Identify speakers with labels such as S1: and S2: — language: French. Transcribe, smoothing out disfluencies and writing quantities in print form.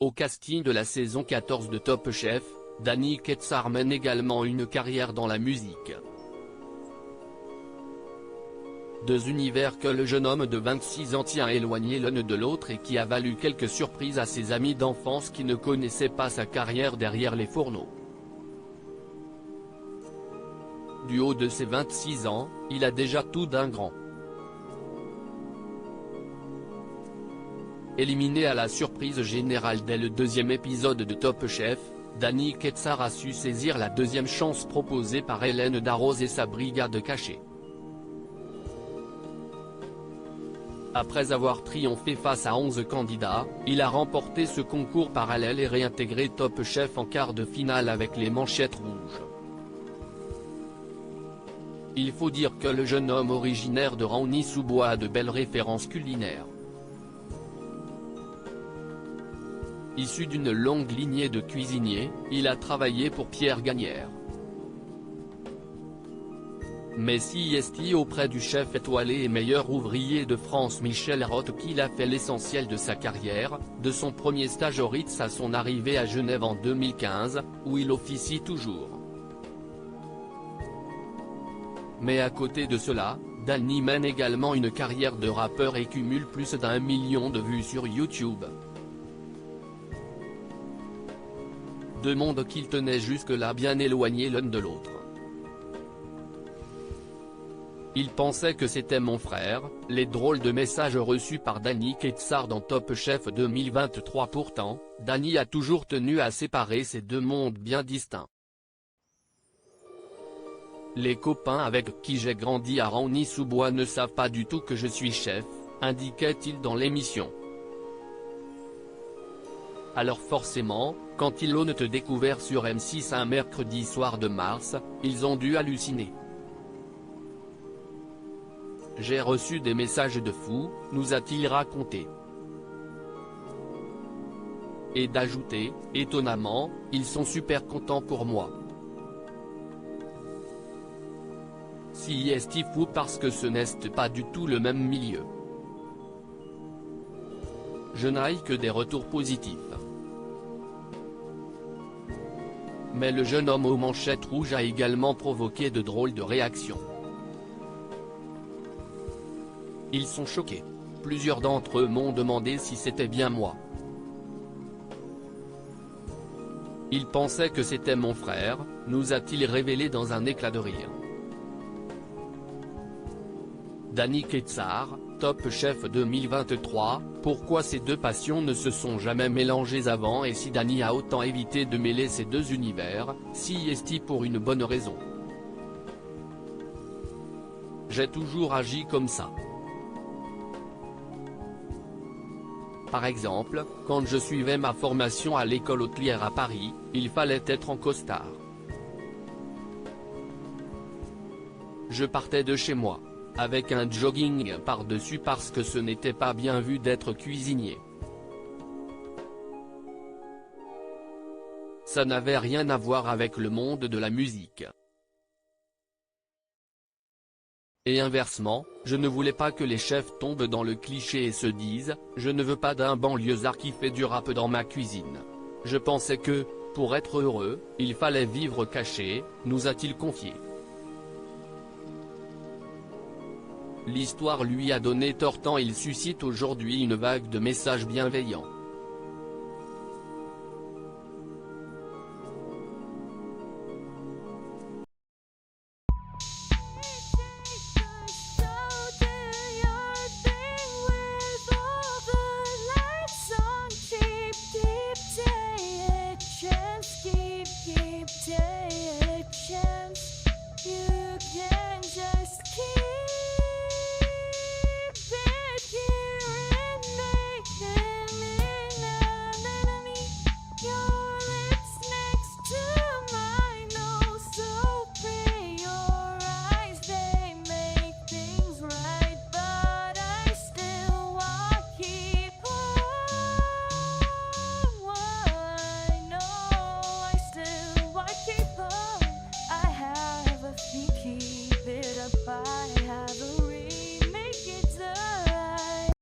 S1: Au casting de la saison 14 de Top Chef, Dany Ketsar mène également une carrière dans la musique. Deux univers que le jeune homme de 26 ans tient éloignés l'un de l'autre et qui a valu quelques surprises à ses amis d'enfance qui ne connaissaient pas sa carrière derrière les fourneaux. Du haut de ses 26 ans, il a déjà tout d'un grand. Éliminé à la surprise générale dès le deuxième épisode de Top Chef, Dany Ketsar a su saisir la deuxième chance proposée par Hélène Darroze et sa brigade cachée. Après avoir triomphé face à 11 candidats, il a remporté ce concours parallèle et réintégré Top Chef en quart de finale avec les manchettes rouges. Il faut dire que le jeune homme originaire de Raoni-sous-Bois a de belles références culinaires. Issu d'une longue lignée de cuisiniers, il a travaillé pour Pierre Gagnère. Mais CIST auprès du chef étoilé et meilleur ouvrier de France Michel Roth qu'il a fait l'essentiel de sa carrière, de son premier stage au Ritz à son arrivée à Genève en 2015, où il officie toujours. Mais à côté de cela, Dany mène également une carrière de rappeur et cumule plus d'1 million de vues sur YouTube. Deux mondes qu'il tenait jusque-là bien éloignés l'un de l'autre. Il pensait que c'était mon frère, les drôles de messages reçus par Dany Ketsar dans Top Chef 2023. Pourtant, Dany a toujours tenu à séparer ces deux mondes bien distincts. Les copains avec qui j'ai grandi à Raoni-sous-Bois ne savent pas du tout que je suis chef, indiquait-il dans l'émission. Alors forcément, quand ils l'ont découvert sur M6 un mercredi soir de mars, ils ont dû halluciner. J'ai reçu des messages de fous, nous a-t-il raconté. Et d'ajouter, étonnamment, ils sont super contents pour moi. CIST fou parce que ce n'est pas du tout le même milieu. Je n'ai que des retours positifs. Mais le jeune homme aux manchettes rouges a également provoqué de drôles de réactions. Ils sont choqués. Plusieurs d'entre eux m'ont demandé si c'était bien moi. Ils pensaient que c'était mon frère, nous a-t-il révélé dans un éclat de rire. Dany Ketsar, Top Chef 2023, pourquoi ces deux passions ne se sont jamais mélangées avant et si Dany a autant évité de mêler ces deux univers, CIST pour une bonne raison. J'ai toujours agi comme ça. Par exemple, quand je suivais ma formation à l'école hôtelière à Paris, il fallait être en costard. Je partais de chez moi, avec un jogging par-dessus parce que ce n'était pas bien vu d'être cuisinier. Ça n'avait rien à voir avec le monde de la musique. Et inversement, je ne voulais pas que les chefs tombent dans le cliché et se disent « Je ne veux pas d'un banlieusard qui fait du rap dans ma cuisine ». Je pensais que, pour être heureux, il fallait vivre caché, nous a-t-il confié. L'histoire lui a donné tort tant il suscite aujourd'hui une vague de messages bienveillants.
S2: You can just keep